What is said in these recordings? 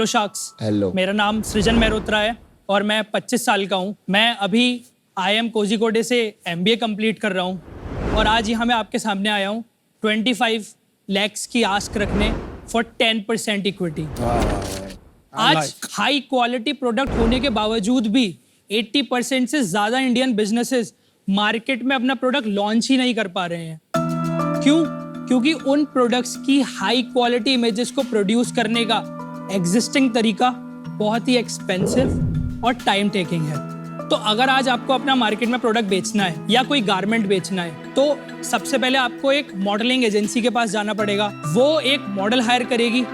Sharks. Hello. मेरा नाम सृजन मेहरोत्रा है और मैं 25 साल का हूँ। मैं अभी IIM कोझिकोडे से MBA कंप्लीट कर रहा हूँ और आज यहाँ मैं आपके सामने आया हूँ 25 lakhs की आस्क रखने फॉर 10% इक्विटी। आज हाई क्वालिटी प्रोडक्ट होने के बावजूद भी 80% से ज़्यादा इंडियन बिजनेसेस मार्केट में अपना प्रोडक्ट लॉन्च ही नहीं कर पा रहे हैं। क्यों? क्योंकि उन प्रोडक्ट्स की हाई क्वालिटी इमेजेस को प्रोड्यूस करने का एग्जिस्टिंग तरीका बहुत ही एक्सपेंसिव और टाइम टेकिंग है। तो अगर आज आपको अपना मार्केट में प्रोडक्ट बेचना है या कोई गारमेंट बेचना है तो सबसे पहले आपको एक मॉडलिंग एजेंसी के पास जाना पड़ेगा। वो एक मॉडल हायर करेगी,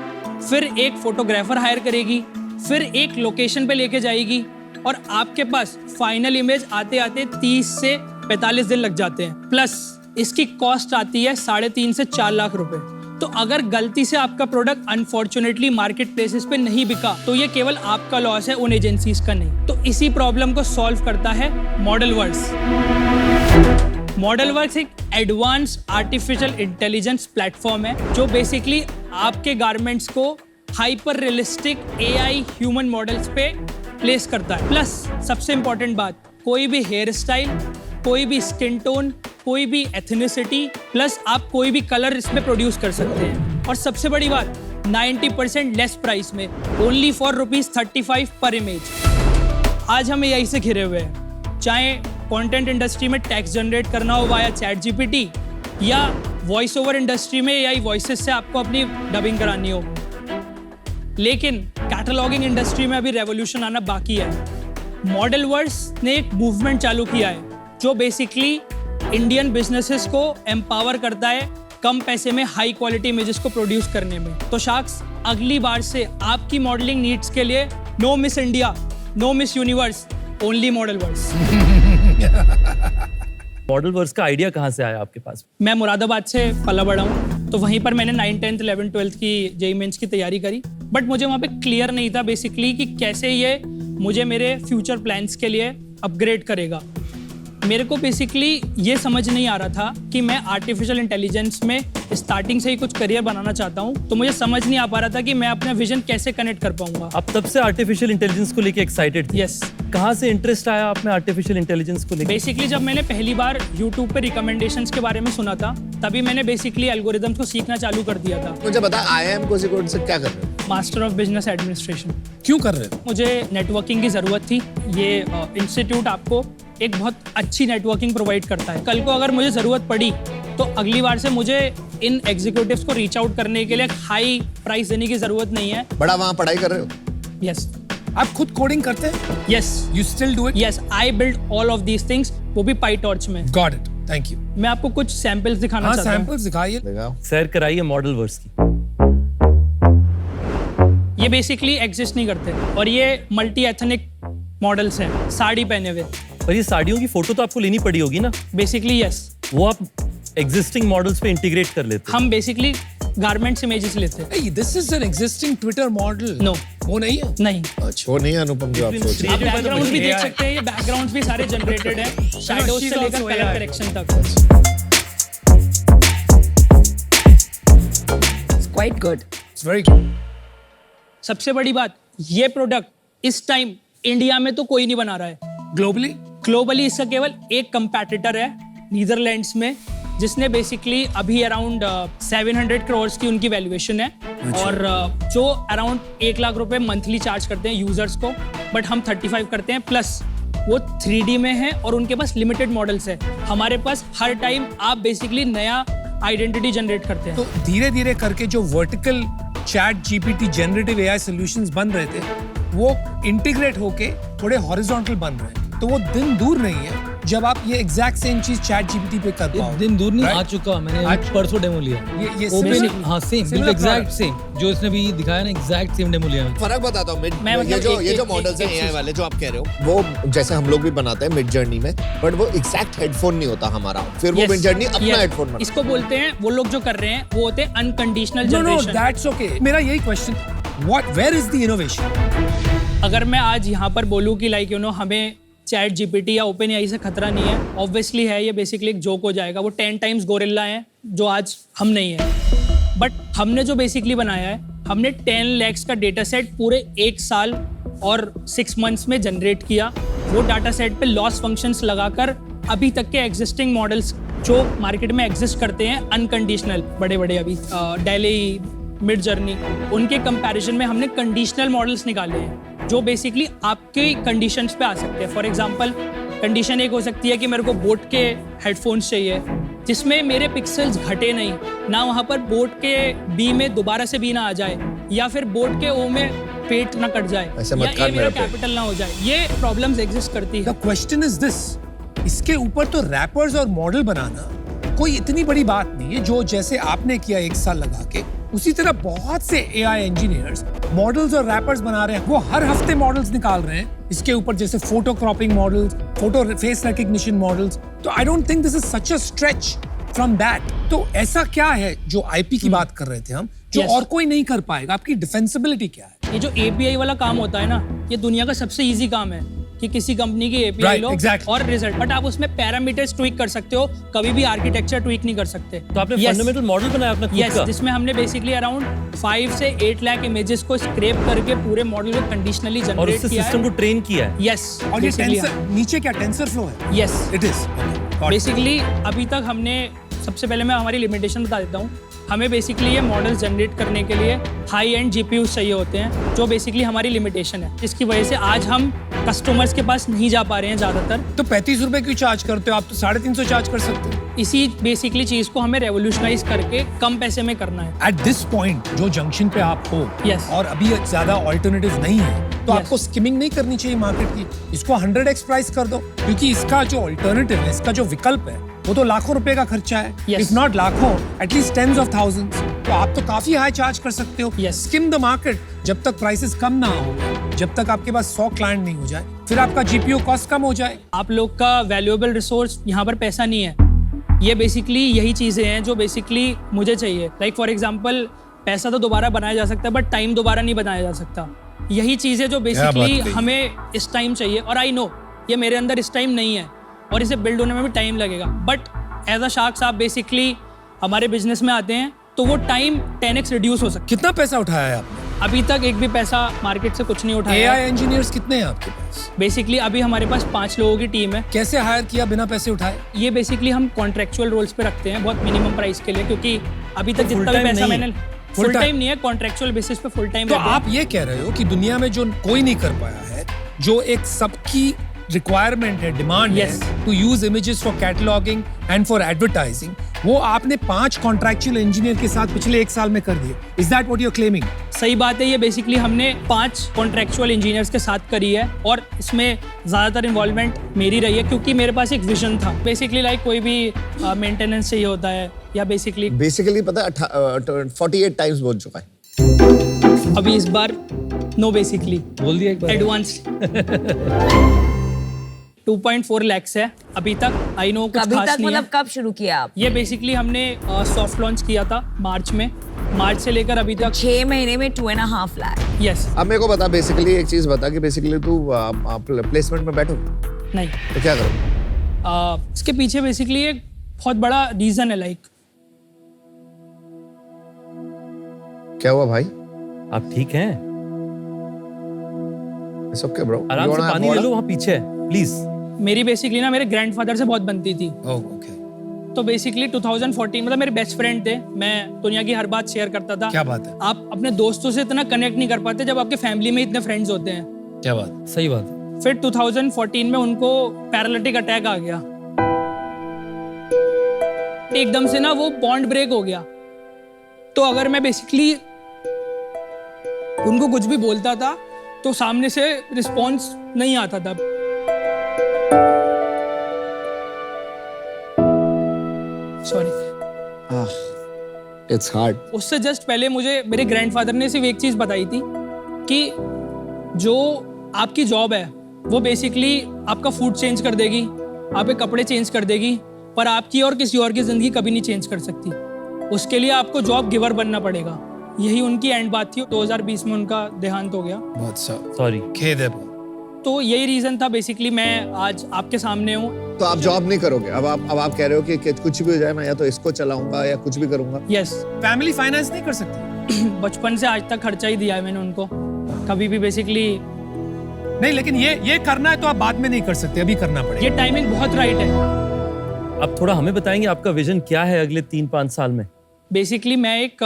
फिर एक फोटोग्राफर हायर करेगी, फिर एक लोकेशन पे लेके जाएगी और आपके पास फाइनल इमेज आते आते 30 से 45 दिन लग जाते हैं। प्लस इसकी कॉस्ट आती है 3.5 से 4 लाख रुपए। तो अगर गलती से आपका प्रोडक्ट अनफॉर्चुनेटली मार्केट प्लेसेस पे नहीं बिका तो ये केवल आपका लॉस है, उन एजेंसीज का नहीं। तो इसी प्रॉब्लम को सॉल्व करता है मॉडलवर्क्स। मॉडलवर्क्स एक एडवांस आर्टिफिशियल इंटेलिजेंस प्लेटफॉर्म है जो बेसिकली आपके गारमेंट्स को hyper realistic AI human models पे प्लेस करता है। प्लस सबसे इंपॉर्टेंट बात, कोई भी हेयर स्टाइल, कोई भी स्किन टोन, कोई भी एथनिसिटी, प्लस आप कोई भी कलर इसमें प्रोड्यूस कर सकते हैं। और सबसे बड़ी बात, 90% लेस प्राइस में, ओनली फॉर ₹35 पर इमेज। आज हम AI से घिरे हुए हैं, चाहे कंटेंट इंडस्ट्री में टेक्स्ट जनरेट करना हो वाया ChatGPT या वॉइस ओवर इंडस्ट्री में AI वॉइसेस से आपको अपनी डबिंग करानी हो। लेकिन कैटलॉगिंग इंडस्ट्री में अभी रेवोल्यूशन आना बाकी है। मॉडलवर्क्स ने एक मूवमेंट चालू किया है जो बेसिकली इंडियन बिजनेसेस को एम्पावर करता है कम पैसे में हाई क्वालिटी इमेजेस को प्रोड्यूस करने में। तो शार्क्स, अगली बार से आपकी मॉडलिंग नीड्स के लिए no miss India, no miss universe, only मॉडलवर्क्स। मॉडलवर्क्स का आइडिया कहाँ से आया आपके पास? मैं मुरादाबाद से पला बड़ा हूँ, तो वहीं पर मैंने 9th 10th 11th 12th की JEE मेंस की तैयारी करी। बट मुझे वहाँ पे क्लियर नहीं था बेसिकली कि कैसे ये मुझे मेरे फ्यूचर प्लान्स के लिए अपग्रेड करेगा। मेरे को बेसिकली ये समझ नहीं आ रहा था कि मैं आर्टिफिशियल इंटेलिजेंस में स्टार्टिंग से ही कुछ करियर बनाना चाहता हूँ, तो मुझे समझ नहीं आ पा रहा था कि मैं अपना विजन कैसे कनेक्ट कर पाऊंगा। आप तब से आर्टिफिशियल इंटेलिजेंस को लेके एक्साइटेड थे? यस। कहाँ से इंटरेस्ट आया आप में आर्टिफिशियल इंटेलिजेंस को लेके? बेसिकली जब मैंने पहली बार YouTube पे रिकमेंडेशंस के बारे में सुना था, तभी मैंने बेसिकली एल्गोरिदम्स को सीखना चालू कर दिया था। मुझे बता, IIM कोझिकोड से क्या कर रहे हो? Master of business administration. क्यों कर रहे हो? मुझे नेटवर्किंग की ज़रूरत थी। ये इंस्टीट्यूट आपको एक बहुत अच्छी नेटवर्किंग प्रोवाइड करता है। कल को अगर मुझे ज़रूरत पड़ी तो अगली बार से मुझे इन एग्जीक्यूटिव्स को रीच आउट करने के लिए हाई प्राइस देने की ज़रूरत नहीं है। बड़ा वहाँ पढ़ाई कर रहे हो? यस। आप खुद कोडिंग करते हैं? Yes. You still do it? Yes, I build all of these things, वो भी PyTorch में। Got it, thank you. मैं आपको कुछ सैंपल्स दिखाना हाँ, चाहता हूँ। सैंपल्स दिखाइए। दिखाओ। सैर कराइए मॉडलवर्क्स की। ये बेसिकली एग्जिस्ट नहीं करते और ये मल्टी एथनिक मॉडल्स हैं, साड़ी पहने हुए। पर ये साड़ियों की फोटो तो आपको लेनी पड़ी होगी ना? Basically yes. वो आप एग्जिस्टिंग मॉडल्स पे इंटीग्रेट कर लेते हैं? हम बेसिकली गारमेंट्स इमेजेस लेते हैं। Hey, this is an existing Twitter model. No. वो नहीं है? नहीं। अच्छा, वो नहीं है अनुपम जो आप सोच रहे आप Created by the बैकग्राउंड भी देख AI. सकते हैं, ये बैकग्राउंड्स भी सारे जनरेटेड हैं, शैडोज she's से लेकर also कलर AI. करेक्शन तक। It's quite good. It's very good. सबसे बड़ी बात, ये प्रोडक्ट इस टाइम इंडिया में तो कोई नहीं बना रहा है। Globally? ग्लोबली इसका केवल एक कंपैटिटर है नीदरलैंड्स में, जिसने बेसिकली अभी अराउंड 700 करोड़ की उनकी वैल्यूएशन है और जो अराउंड 1 लाख रुपए मंथली चार्ज करते हैं यूजर्स को, बट हम 35 करते हैं। प्लस वो 3D में है और उनके पास लिमिटेड मॉडल्स है। हमारे पास हर टाइम आप बेसिकली नया आइडेंटिटी जनरेट करते हैं। तो धीरे धीरे करके जो vertical ChatGPT generative AI solutions बन रहे थे वो इंटीग्रेट होके थोड़े हॉरिजॉन्टल बन रहे हैं। तो वो दिन दूर नहीं है जब आप ये एग्जैक्ट सेम चीज ChatGPT पे कर पाओ। दिन दूर नहीं, Right? आ चुका। मैंने आज- परसों डेमो लिया। ये ओपन, similar- हाँ सेम, similar बिल्कुल एग्जैक्ट product. सेम जो इसने भी दिखाया ना, एग्जैक्ट सेम डेमो लिया मैंने। फर्क बताता हूँ। मैं ये मतलब जो एक- ये जो एक- मॉडल्स हैं एक AI चीज- वाले जो आप कह रहे हो, वो जैसे हम लोग भी बनाते हैं मिड जर्नी में, बट वो एग्जैक्ट हेडफोन नहीं होता हमारा। फिर वो Yes, मिड जर्नी अपना yes. हेडफोन बनाता इसको बोलते हैं, वो लोग जो कर रहे हैं वो होते हैं unconditional No, no, generation. that's okay. मेरा यही question, where is the innovation? अगर मैं आज यहाँ पर बोलूँ कि लाइक हमें ChatGPT या OpenAI से खतरा नहीं है, ऑब्वियसली है, ये बेसिकली एक जोक हो जाएगा। वो 10 टाइम्स गोरिल्ला हैं जो आज हम नहीं है। बट हमने जो बेसिकली बनाया है, हमने 10 lakhs का डेटा सेट पूरे 1 साल और 6 months में जनरेट किया। वो डाटा सेट पे लॉस फंक्शंस लगाकर अभी तक के एग्जिस्टिंग मॉडल्स जो मार्केट में एग्जिस्ट करते हैं अनकंडीशनल, बड़े बड़े अभी डेली, मिड जर्नी, उनके कंपैरिजन में हमने कंडीशनल मॉडल्स निकाले हैं जो बेसिकली आपके कंडीशंस पे आ सकते हैं। फॉर एग्जांपल कंडीशन एक हो सकती है कि मेरे को बोट के हेडफोन्स चाहिए जिसमें मेरे पिक्सल्स घटे नहीं, ना वहाँ पर बोट के बी में दोबारा से बी ना आ जाए, या फिर बोट के ओ में पेट ना कट जाए, ऐसे मत या कर ए मेरा मेरे पे। कैपिटल ना हो जाए। ये प्रॉब्लम्स एग्जिस्ट करती है। द क्वेश्चन इज दिस, इसके ऊपर तो रैपर्स और मॉडल बनाना कोई इतनी बड़ी बात नहीं है जो जैसे आपने किया 1 साल लगा के, उसी तरह बहुत से एआई इंजीनियर्स मॉडल्स और रैपर्स बना रहे हैं। वो हर हफ्ते मॉडल्स निकाल रहे हैं इसके ऊपर, जैसे photo cropping models, photo face recognition models. तो I don't think this is such a stretch from that. तो ऐसा क्या है जो आईपी की बात कर रहे थे हम, जो Yes. और कोई नहीं कर पाएगा? आपकी डिफेंसिबिलिटी क्या है? ये जो एपीआई वाला काम होता है ना, ये दुनिया का सबसे इजी काम है कि किसी कंपनी की एपीआई Right, लो exactly. और रिजल्ट, बट आप उसमें पैरामीटर्स ट्वीक कर सकते हो, कभी भी आर्किटेक्चर ट्वीक नहीं कर सकते। तो आपने फंडामेंटल मॉडल बनाया अपना खुद यस, का? जिसमें हमने बेसिकली अराउंड 5 से 8 लाख इमेजेस को स्क्रैप करके पूरे मॉडल को कंडीशनली और जनरेट उससे किया सिस्टम है। को ट्रेन किया है। यस, और ये टेंसर नीचे क्या टेंसर फ्लो है? यस, इट इज बेसिकली अभी तक हमने, सबसे पहले मैं हमारी लिमिटेशन बता देता हूँ। हमें बेसिकली ये मॉडल्स जनरेट करने के लिए हाई एंड जीपीयूज चाहिए होते हैं, जो बेसिकली हमारी लिमिटेशन है। इसकी वजह से आज हम कस्टमर्स के पास नहीं जा पा रहे हैं ज़्यादातर। तो 35 रुपए क्यों चार्ज करते हो आप? तो 350 चार्ज कर सकते हो। इसी बेसिकली चीज़ को हमें रेवोल्यूशनाइज करके कम पैसे में करना है। एट दिस पॉइंट जो जंक्शन पे आप हो, Yes. और अभी ज्यादा ऑल्टरनेटिव नहीं है, तो Yes. आपको स्किमिंग नहीं करनी चाहिए मार्केट की। इसको 100x प्राइस कर दो, क्योंकि इसका जो ऑल्टरनेटिव है, इसका जो विकल्प है, वो तो लाखों रुपए का खर्चा है, Yes. इफ नॉट लाखों, एटलीस्ट टेंस ऑफ थाउजेंड्स। तो आप तो काफी हाई चार्ज कर सकते हो। Yes. स्किम द मार्केट, जब तक प्राइसेस कम ना हो, जब तक आपके पास 100 क्लाइंट नहीं हो जाए, फिर आपका जीपीयू कॉस्ट कम हो जाए। आप लोग का वैल्यूएबल रिसोर्स यहाँ पर पैसा नहीं है, ये बेसिकली यही चीज़ें हैं जो बेसिकली मुझे चाहिए। लाइक फॉर एग्जांपल, पैसा तो दोबारा बनाया जा सकता है, बट टाइम दोबारा नहीं बनाया जा सकता। यही चीज़ें जो बेसिकली कही। हमें इस टाइम चाहिए, और आई नो ये मेरे अंदर इस टाइम नहीं है और इसे बिल्ड होने में भी टाइम लगेगा। बट एज अ शार्क्स आप बेसिकली हमारे बिजनेस में आते हैं तो वो टाइम 10x रिड्यूस हो सकता कितना पैसा उठाया है आपने? है। अभी तक एक भी पैसा मार्केट से कुछ नहीं उठाया एआई इंजीनियर्स कितने हैं आपके पास? बेसिकली अभी हमारे पास 5 लोगों की टीम है। कैसे हायर किया बिना पैसे उठाए? ये बेसिकली हम कॉन्ट्रेक्चुअल रोल्स पे रखते हैं, बहुत मिनिमम प्राइस के लिए, क्योंकि अभी तक full जितना भी time पैसा नहीं मैंने Full फुल time? टाइम नहीं है, कॉन्ट्रेक्चुअल बेसिस पे फुल टाइम। तो आप ये कह रहे हो कि दुनिया में जो कोई नहीं कर पाया है, जो एक सबकी रिक्वायरमेंट है, डिमांड Yes. है to use images for cataloguing and for advertising, वो आपने 5 कॉन्ट्रैक्चुअल इंजीनियर के साथ पिछले 1 साल में कर दिए। Is that what you are claiming? सही बात है, ये बेसिकली हमने 5 कॉन्ट्रेक्चुअल इंजीनियर्स के साथ करी है, और इसमें ज़्यादातर इन्वॉल्वमेंट मेरी रही है, क्योंकि मेरे पास एक विजन था। बेसिकली लाइक कोई भी मेंटेनेंस चाहिए होता है, या बेसिकली पता है 48 टाइम्स बोल चुका है। अभी इस बार नो, बेसिकली बोल दिया एक बार। एडवांस 2.4 lakhs है अभी तक। आई नो कुछ कभी खास तक नहीं है। मतलब कब शुरू किया आप? ये बेसिकली हमने सॉफ्ट लॉन्च किया था मार्च में। मार्च से लेकर अभी तक 6 महीने में 2.5 लाख। यस। अब मेरे को बता, बेसिकली एक चीज बता कि बेसिकली तू प्लेसमेंट में बैठो नहीं, तो क्या करो? इसके पीछे बेसिकली एक बहुत बड़ा रीजन है। लाइक क्या हुआ भाई? आप ठीक हैं? It's okay bro. आराम से पानी ले लो, वहाँ पीछे है, प्लीज। मेरी बेसिकली ना मेरे ग्रैंडफादर से बहुत बनती थी। ओके, तो बेसिकली 2014, मतलब मेरे बेस्ट फ्रेंड थे, मैं दुनिया की हर बात शेयर करता था। क्या बात है? आप अपने दोस्तों से इतना कनेक्ट नहीं कर पाते जब आपके फैमिली में इतने फ्रेंड्स होते हैं। क्या बात? सही बात है। फिर 2014 में उनको पैरालिटिक अटैक आ गया, एकदम से ना वो बॉन्ड ब्रेक हो गया। तो अगर मैं बेसिकली उनको कुछ भी बोलता था तो सामने से रिस्पॉन्स नहीं आता था। Sorry, it's hard. उससे जस्ट पहले मुझे मेरे ग्रैंडफादर ने सिर्फ एक चीज बताई थी कि जो आपकी जॉब है वो बेसिकली आपका फूड चेंज कर देगी, आपके कपड़े चेंज कर देगी, पर आपकी और किसी और की जिंदगी कभी नहीं चेंज कर सकती। उसके लिए आपको जॉब गिवर बनना पड़ेगा। यही उनकी एंड बात थी। 2020 में उनका देहांत हो गया। बहुत सॉरी। खेद है। तो यही रीजन था बेसिकली मैं आज आपके सामने हूँ। तो आप जॉब नहीं करोगे अब आप कह रहे हो कि कुछ भी हो जाए, मैं या तो इसको चलाऊंगा या कुछ भी करूंगा। यस। फैमिली फाइनेंस नहीं कर सकती? बचपन से आज तक खर्चा ही दिया है मैंने उनको, कभी भी बेसिकली। नहीं, लेकिन ये करना है तो आप बाद में नहीं कर सकते, अभी करना पड़ेगा। ये टाइमिंग बहुत राइट है। आप थोड़ा हमें बताएंगे आपका विजन क्या है अगले 3-5 साल में? बेसिकली मैं एक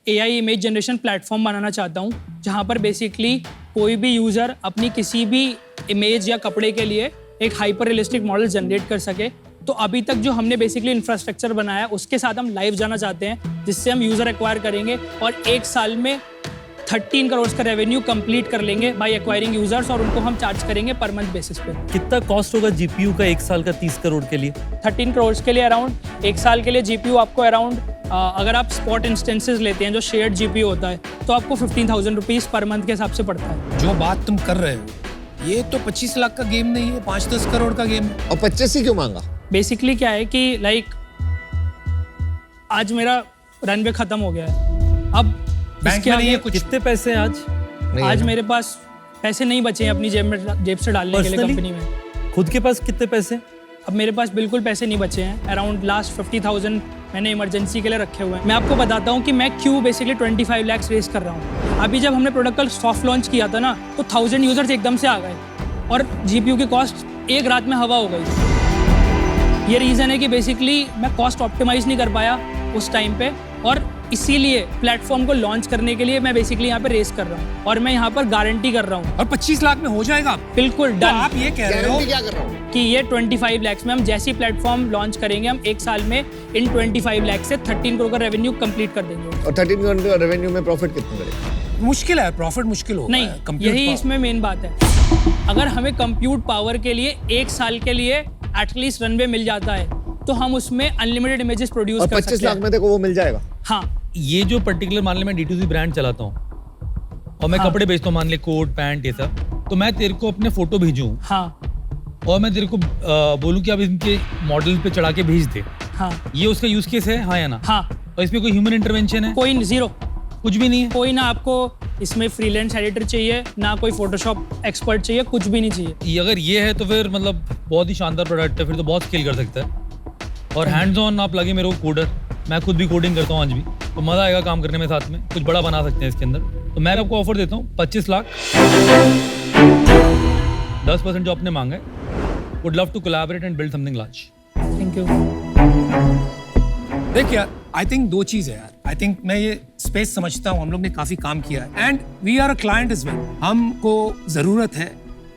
AI इमेज जनरेशन प्लेटफॉर्म बनाना चाहता हूँ, जहाँ पर बेसिकली कोई भी यूज़र अपनी किसी भी इमेज या कपड़े के लिए एक हाइपर रियलिस्टिक मॉडल जनरेट कर सके। तो अभी तक जो हमने बेसिकली इंफ्रास्ट्रक्चर बनाया है उसके साथ हम लाइव जाना चाहते हैं, जिससे हम यूज़र एक्वायर करेंगे और 1 साल में 13 करोड़ का रेवेन्यू कंप्लीट कर लेंगे बाय एक्वायरिंग यूजर्स, और उनको हम चार्ज करेंगे पर मंथ बेसिस पे। कितना कॉस्ट होगा जीपीयू का 1 साल का 30 करोड़ के लिए? 13 करोड़ के लिए अराउंड 1 साल के लिए जीपीयू आपको अराउंड, अगर आप स्पॉट इंस्टेंसेस लेते हैं जो शेयर्ड जीपीयू होता है, तो आपको 15,000 रुपीज़ पर मंथ के हिसाब से पड़ता है। जो बात तुम कर रहे हो ये तो 25 लाख का गेम नहीं है, 5-10 करोड़ का गेम है। और 25 ही क्यों मांगा? बेसिकली क्या है कि लाइक आज मेरा रनवे खत्म हो गया है, अब बैंक में नहीं है कुछ। कितने पैसे हैं आज? आज मेरे पास पैसे नहीं बचे हैं अपनी जेब से डालने के लिए Personally? कंपनी में। खुद के पास कितने पैसे? अब मेरे पास बिल्कुल पैसे नहीं बचे हैं, अराउंड लास्ट 50,000 मैंने इमरजेंसी के लिए रखे हुए हैं। मैं आपको बताता हूँ कि मैं क्यों बेसिकली 25 लाख रेस कर रहा हूँ। अभी जब हमने प्रोडक्ट का सॉफ्ट लॉन्च किया था ना, तो 1000 यूजर्स एकदम से आ गए और जीपीयू की कॉस्ट एक रात में हवा हो गई। ये रीज़न है कि बेसिकली मैं कॉस्ट ऑप्टिमाइज नहीं कर पाया उस टाइम पे, और इसीलिए प्लेटफॉर्म को लॉन्च करने के लिए मैं बेसिकली यहाँ पे रेस कर रहा हूँ, और मैं यहाँ पर गारंटी कर रहा हूँ। और 25 लाख में हो जाएगा? बिल्कुल तो डन। आप ये कह रहे हो गारंटी क्या कर रहा हूँ कि ये 25 लाख में हम जैसी प्लेटफॉर्म लॉन्च करेंगे, हम 1 साल में इन 25 लाख से 13 करोड़ का रेवेन्यू कंप्लीट कर देंगे। और 13 करोड़ का रेवेन्यू में प्रॉफिट कितना करेगा? मुश्किल है, प्रॉफिट मुश्किल होगा। नहीं, Compute यही power। इसमें मेन बात है। अगर हमें कंप्यूट पावर के लिए 1 साल के लिए एटलीस्ट रनवे मिल जाता है, तो हम उसमें अनलिमिटेड इमेजेस प्रोड्यूस और कर सकते 25 लाख हैं। में देखो वो मिल जाएगा। हाँ, ये जो पर्टिकुलर मान ले मैं D2C ब्रांड चलाता हूँ और मैं कपड़े बेचता हूँ, मान ले कोट पैंट ये सब, तो मैं तेरे को अपने फोटो भेजूँ हाँ, और मैं तेरे को बोलूँ कि आप इनके मॉडल पे चढ़ा के भेज दे, हाँ, ये उसका यूज केस है, हाँ या ना? हाँ। और इसमें कोई ह्यूमन इंटरवेंशन है? कोई जीरो, कुछ भी नहीं है। कोई ना आपको इसमें फ्रीलांस एडिटर चाहिए, ना कोई फोटोशॉप एक्सपर्ट चाहिए, कुछ भी नहीं चाहिए। ये अगर ये है तो फिर मतलब बहुत ही शानदार प्रोडक्ट है, फिर तो बहुत स्केल कर सकता है। और हैंड्स ऑन आप लगे मेरे को कोडर, मैं खुद भी कोडिंग करता हूँ आज भी, तो मजा आएगा काम करने में, साथ में कुछ बड़ा बना सकते हैं इसके अंदर। तो मैं आपको ऑफर देता हूँ 25 लाख, 10% जो आपने मांगा है। Would love to collaborate and build something large. Thank you. देख यार, आई थिंक 2 चीज है यार। आई थिंक मैं ये स्पेस समझता हूँ, हम लोग ने काफी काम किया है and we are a client as well. हमको जरूरत है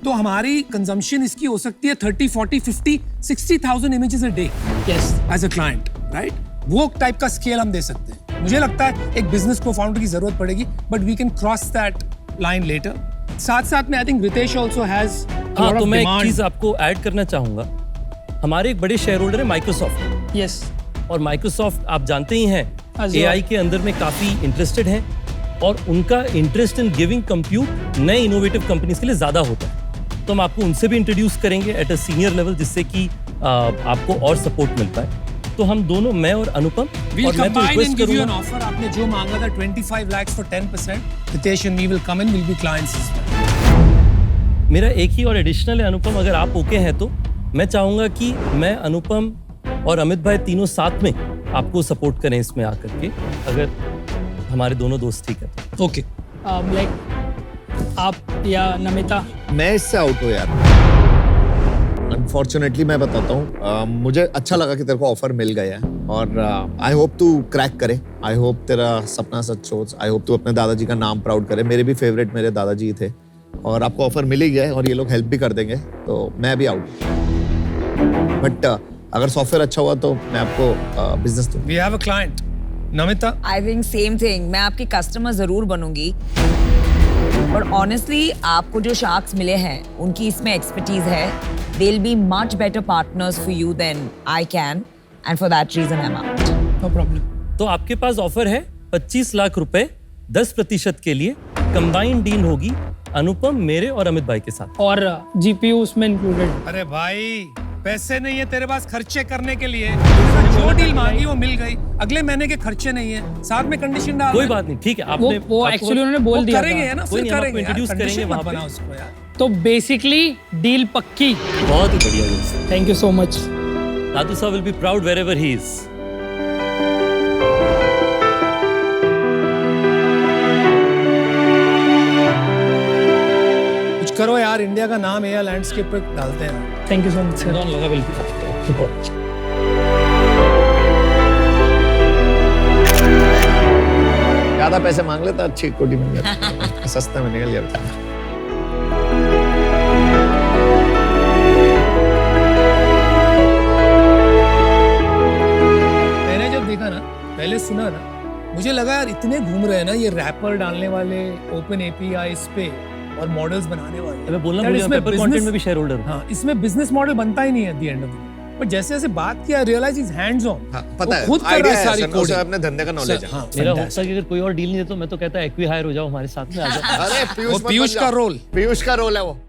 तो हमारी कंजम्पशन इसकी हो सकती है 30, 40, 50, 60,000 images a day yes, as a client, right? वो टाइप का स्केल हम दे सकते हैं। मुझे लगता है एक बिजनेस को फाउंडर की जरूरत पड़ेगी, but we can cross that line later. साथ साथ में I think Ritesh also has हाँ, तो मैं एक चीज आपको ऐड करना चाहूंगा। हमारे एक बड़े शेयर होल्डर है माइक्रोसॉफ्ट, यस, और माइक्रोसॉफ्ट आप जानते ही हैं Azure। AI के अंदर में काफी इंटरेस्टेड है, और उनका इंटरेस्ट इन गिविंग कंप्यूट नए इनोवेटिव कंपनीज के लिए ज्यादा होता है। तो हम आपको उनसे भी इंट्रोड्यूस करेंगे एट अ सीनियर लेवल, जिससे कि आपको और सपोर्ट मिल पाए। तो हम दोनों, मैं और अनुपम, We'll और मैं तो combine request and give you an करूंगा, offer. आपने जो मांगा था 25 lakhs for 10%, Ritesh and me will come in, we'll be clients as well. मेरा एक ही और एडिशनल है अनुपम, अगर आप ओके हैं तो मैं चाहूंगा कि मैं, अनुपम और अमित भाई तीनों साथ में आपको सपोर्ट करें इसमें आकर के, अगर हमारे दोनों दोस्त ठीक है तो। Okay. लाइक आप या नमिता। मैं इससे आउट हूँ यार, अनफॉर्चुनेटली। मैं बताता हूँ, मुझे अच्छा लगा कि तेरे को ऑफर मिल गया है, और आई होप तू क्रैक करे, आई होप तेरा सपना सच हो, आई होप तू अपने दादाजी का नाम प्राउड करे। मेरे भी फेवरेट मेरे दादाजी थे, और आपको ऑफर मिल ही गया है, और ये लोग हेल्प भी कर देंगे, तो मैं भी आउट। बट अगर सॉफ्टवेयर अच्छा हुआ तो मैं आपको बिजनेस दूँ। We have a client. Namita? I think same thing, मैं आपकी कस्टमर जरूर बनूंगी, पर ऑनेस्टली आपको जो शार्क्स मिले हैं उनकी इसमें एक्सपर्टीज है। They will be much better partners for you then I can, and for that reason I am out. No problem. तो आपके पास ऑफर है 25 लाख रुपए 10% के लिए, कंबाइंड डील होगी अनुपम, मेरे और अमित भाई के साथ, और जीपीयू उसमें इंक्लूडेड। अरे भाई, पैसे नहीं है तेरे पास खर्चे करने के लिए, जो डील मांगी वो मिल गई, अगले महीने के खर्चे नहीं है, साथ में कंडीशन डाल कोई दे। बात नहीं, ठीक है। वो आपने वो आपको- एक्चुअली उन्होंने वो बोल दिया करेंगे था। ना, कोई फिर नहीं, हम आपको करेंगे यार, introduce condition करेंगे मत वहाँ पे। बनाओ उसको यार। तो बेसिकली डील पक्की। बहुत ही बढ़िया दोस्त। Thank you so much. दादू साहब will be proud wherever he is. करो यार, इंडिया का नाम एआई लैंडस्केप पे डालते हैं। Thank you so much sir. लगा बिल्कुल। ज्यादा पैसे मांग लेता अच्छी कोटी मिल जाती सस्ते में निकल जाता। मैंने जब देखा ना, पहले सुना ना, मुझे लगा यार इतने घूम रहे हैं ना ये रैपर डालने वाले ओपन एपीआई इस पे और मॉडल्स बनाने वाले। मैं बोलना यार भूल गया, इसमें पेपर business- कंटेंट में भी शेयर होल्डर हूं। हाँ, इसमें बिजनेस मॉडल बनता ही नहीं है at the end of the day. But जैसे जैसे बात किया, रियलाइज इज हैंड्स ऑन। हाँ, पता है, खुद कर idea रहा है है, सारी सर, उसे कोडिंग। अपने धंधे का knowledge है। हाँ, मेरा fantastic। होता है कि अगर कोई और डील नहीं देता मैं तो कहता एक्वी हायर हो जाओ हमारे साथ में आ जाओ। अरे वो मत पीयूष बन का जाओ। रोल। पीयूष का रोल है वो।